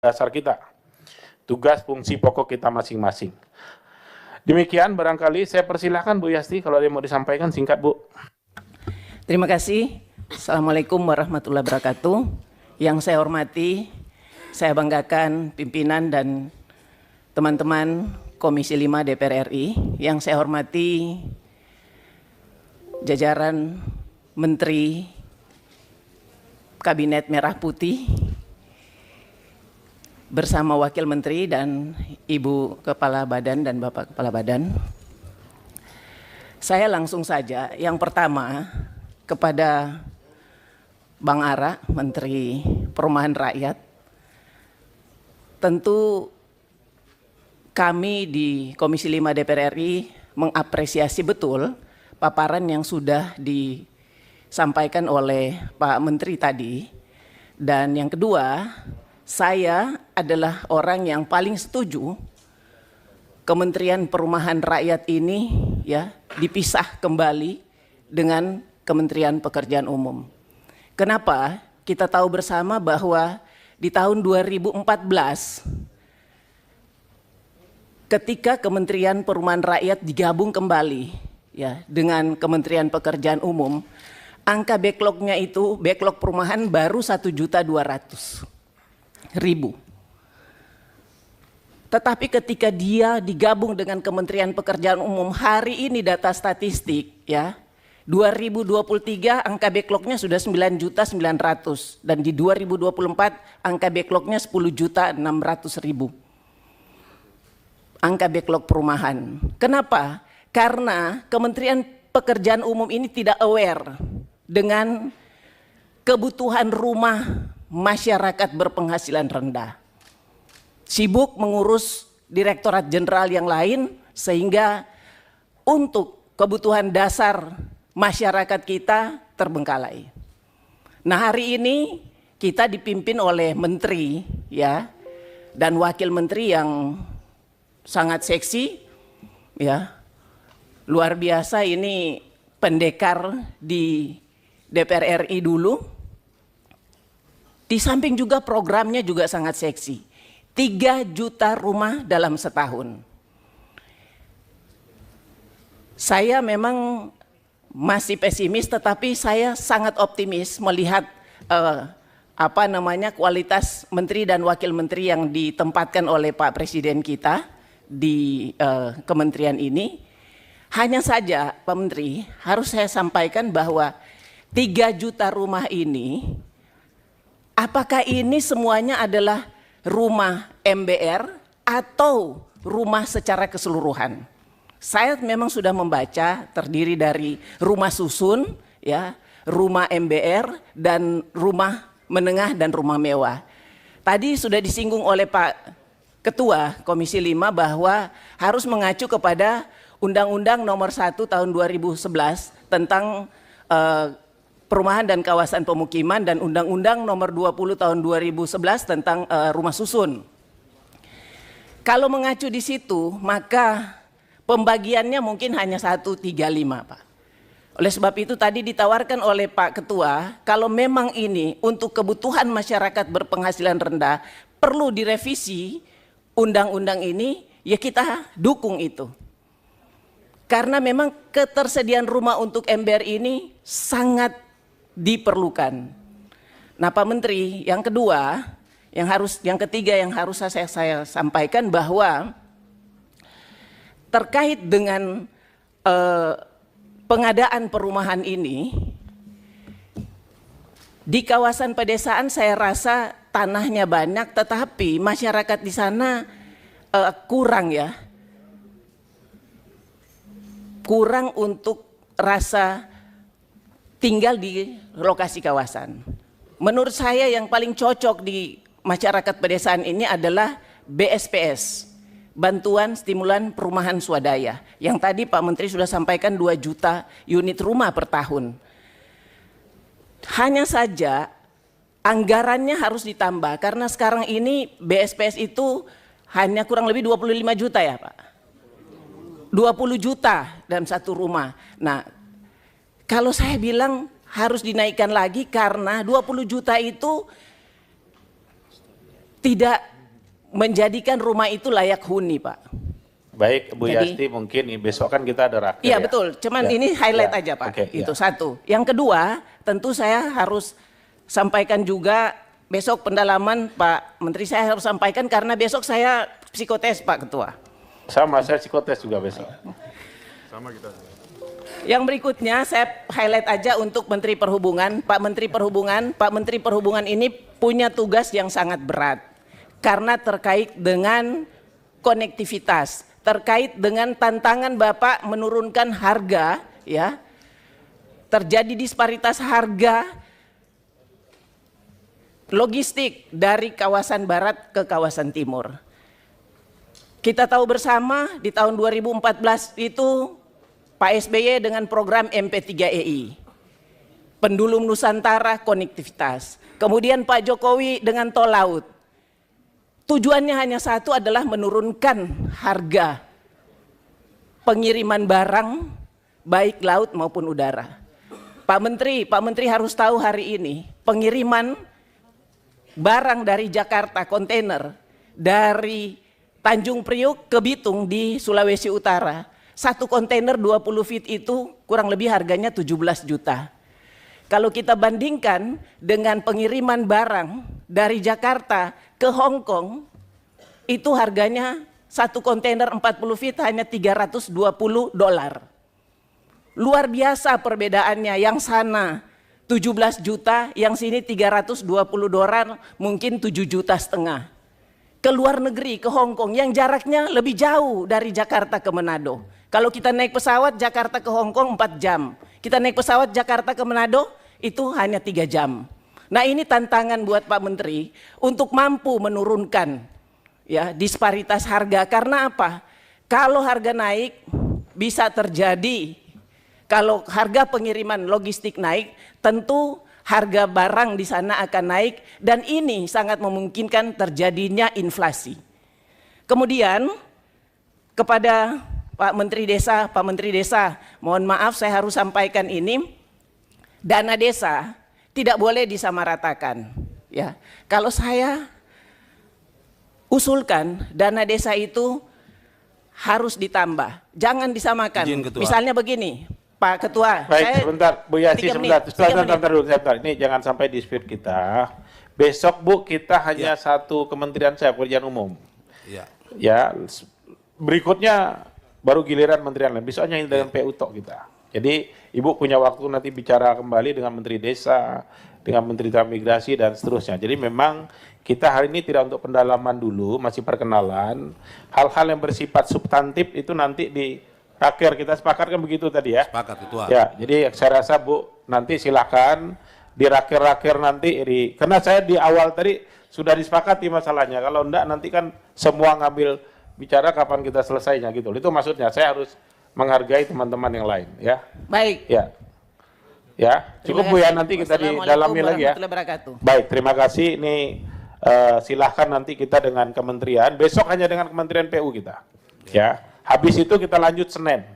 dasar kita, tugas fungsi pokok kita masing-masing. Demikian barangkali saya persilahkan Bu Yasti kalau ada yang mau disampaikan singkat Bu. Terima kasih. Assalamualaikum warahmatullahi wabarakatuh. Yang saya hormati, saya banggakan pimpinan dan teman-teman Komisi 5 DPR RI. Yang saya hormati jajaran Menteri Kabinet Merah Putih bersama Wakil Menteri dan Ibu Kepala Badan dan Bapak Kepala Badan. Saya langsung saja, yang pertama kepada Bang Ara, Menteri Perumahan Rakyat. Tentu kami di Komisi 5 DPR RI mengapresiasi betul paparan yang sudah disampaikan oleh Pak Menteri tadi. Dan yang kedua, saya adalah orang yang paling setuju Kementerian Perumahan Rakyat ini ya dipisah kembali dengan Kementerian Pekerjaan Umum. Kenapa? Kita tahu bersama bahwa di tahun 2014 ketika Kementerian Perumahan Rakyat digabung kembali ya dengan Kementerian Pekerjaan Umum, angka backlognya itu backlog perumahan baru 1.200.000. Tetapi ketika dia digabung dengan Kementerian Pekerjaan Umum, hari ini data statistik ya 2023 angka backlognya sudah 9.900.000 dan di 2024 angka backlognya 10.600.000. Angka backlog perumahan. Kenapa? Karena Kementerian Pekerjaan Umum ini tidak aware dengan kebutuhan rumah masyarakat berpenghasilan rendah. Sibuk mengurus Direktorat Jenderal yang lain sehingga untuk kebutuhan dasar masyarakat kita terbengkalai. Nah, hari ini kita dipimpin oleh menteri ya dan wakil menteri yang sangat seksi ya. Luar biasa, ini pendekar di DPR RI dulu. Di samping juga programnya juga sangat seksi. 3 juta rumah dalam setahun. Saya memang masih pesimis, tetapi saya sangat optimis melihat kualitas menteri dan wakil menteri yang ditempatkan oleh Pak Presiden kita di kementerian ini. Hanya saja Pak Menteri, harus saya sampaikan bahwa 3 juta rumah ini, apakah ini semuanya adalah rumah MBR atau rumah secara keseluruhan? Saya memang sudah membaca terdiri dari rumah susun, ya, rumah MBR, dan rumah menengah dan rumah mewah. Tadi sudah disinggung oleh Pak Ketua Komisi 5 bahwa harus mengacu kepada Undang-Undang Nomor 1 Tahun 2011 tentang Perumahan dan Kawasan Pemukiman dan Undang-Undang Nomor 20 Tahun 2011 tentang rumah susun. Kalau mengacu di situ, maka pembagiannya mungkin hanya 1/3/5, Pak. Oleh sebab itu tadi ditawarkan oleh Pak Ketua, kalau memang ini untuk kebutuhan masyarakat berpenghasilan rendah perlu direvisi undang-undang ini, ya kita dukung itu. Karena memang ketersediaan rumah untuk MBR ini sangat diperlukan. Nah, Pak Menteri, yang ketiga yang harus saya sampaikan bahwa terkait dengan pengadaan perumahan ini di kawasan pedesaan, saya rasa tanahnya banyak, tetapi masyarakat di sana kurang untuk rasa tinggal di lokasi kawasan. Menurut saya yang paling cocok di masyarakat pedesaan ini adalah BSPS, Bantuan Stimulan Perumahan Swadaya, yang tadi Pak Menteri sudah sampaikan 2 juta unit rumah per tahun. Hanya saja anggarannya harus ditambah karena sekarang ini BSPS itu hanya kurang lebih 25 juta ya Pak. 20 juta dalam satu rumah. Nah, kalau saya bilang harus dinaikkan lagi karena 20 juta itu tidak menjadikan rumah itu layak huni, Pak. Baik, Bu Jadi- Yasti, mungkin besok kan kita ada raker. Iya ya? betul, cuman Ya, ini highlight ya, aja Pak, oke, itu ya. satu. Yang kedua, tentu saya harus sampaikan juga besok pendalaman Pak Menteri, saya harus sampaikan karena besok saya psikotes Pak Ketua. Sama, saya psikotes juga besok. Yang berikutnya saya highlight aja untuk Menteri Perhubungan. Pak Menteri Perhubungan ini punya tugas yang sangat berat karena terkait dengan konektivitas, terkait dengan tantangan Bapak menurunkan harga, ya. Terjadi disparitas harga logistik dari kawasan barat ke kawasan timur. Kita tahu bersama di tahun 2014 itu Pak SBY dengan program MP3EI, Pendulum Nusantara Konektivitas. Kemudian Pak Jokowi dengan tol laut. Tujuannya hanya satu, adalah menurunkan harga pengiriman barang baik laut maupun udara. Pak Menteri harus tahu hari ini pengiriman barang dari Jakarta, kontainer dari Tanjung Priok ke Bitung di Sulawesi Utara, satu kontainer 20 feet itu kurang lebih harganya 17 juta. Kalau kita bandingkan dengan pengiriman barang dari Jakarta ke Hong Kong, itu harganya satu kontainer 40 feet hanya $320. Luar biasa perbedaannya, yang sana 17 juta, yang sini $320, mungkin 7,5 juta. Ke luar negeri, ke Hong Kong, yang jaraknya lebih jauh dari Jakarta ke Manado. Kalau kita naik pesawat Jakarta ke Hong Kong 4 jam. Kita naik pesawat Jakarta ke Manado itu hanya 3 jam. Nah ini tantangan buat Pak Menteri untuk mampu menurunkan ya disparitas harga. Karena apa? Kalau harga naik bisa terjadi, kalau harga pengiriman logistik naik, tentu harga barang di sana akan naik dan ini sangat memungkinkan terjadinya inflasi. Kemudian kepada Pak Menteri Desa, mohon maaf saya harus sampaikan ini, dana desa tidak boleh disamaratakan. Ya, kalau saya usulkan dana desa itu harus ditambah, jangan disamakan. Misalnya begini, Pak Ketua. Baik, sebentar, Bu Yasti, sebentar dulu. Ini jangan sampai dispute kita. Besok Bu, kita hanya satu kementerian saya, pekerjaan umum. Ya. Ya, berikutnya baru giliran kementerian lain. Besok hanya dengan PU tok kita. Jadi Ibu punya waktu nanti bicara kembali dengan Menteri Desa, dengan Menteri Transmigrasi dan seterusnya. Jadi memang kita hari ini tidak untuk pendalaman dulu, masih perkenalan. Hal-hal yang bersifat substantif itu nanti di raker, kita sepakatkan begitu tadi ya. Sepakat, Ketua. Ya, jadi saya rasa Bu, nanti silakan di raker-raker nanti, karena saya di awal tadi sudah disepakati masalahnya. Kalau enggak nanti kan semua ngambil bicara kapan kita selesainya gitu. Itu maksudnya, saya harus menghargai teman-teman yang lain ya. Baik. Ya. Ya, cukup Bu ya, nanti kita didalami lagi ya. Baik, terima kasih. Ini silahkan nanti kita dengan kementerian, besok hanya dengan Kementerian PU kita. Ya. Habis itu kita lanjut Senin.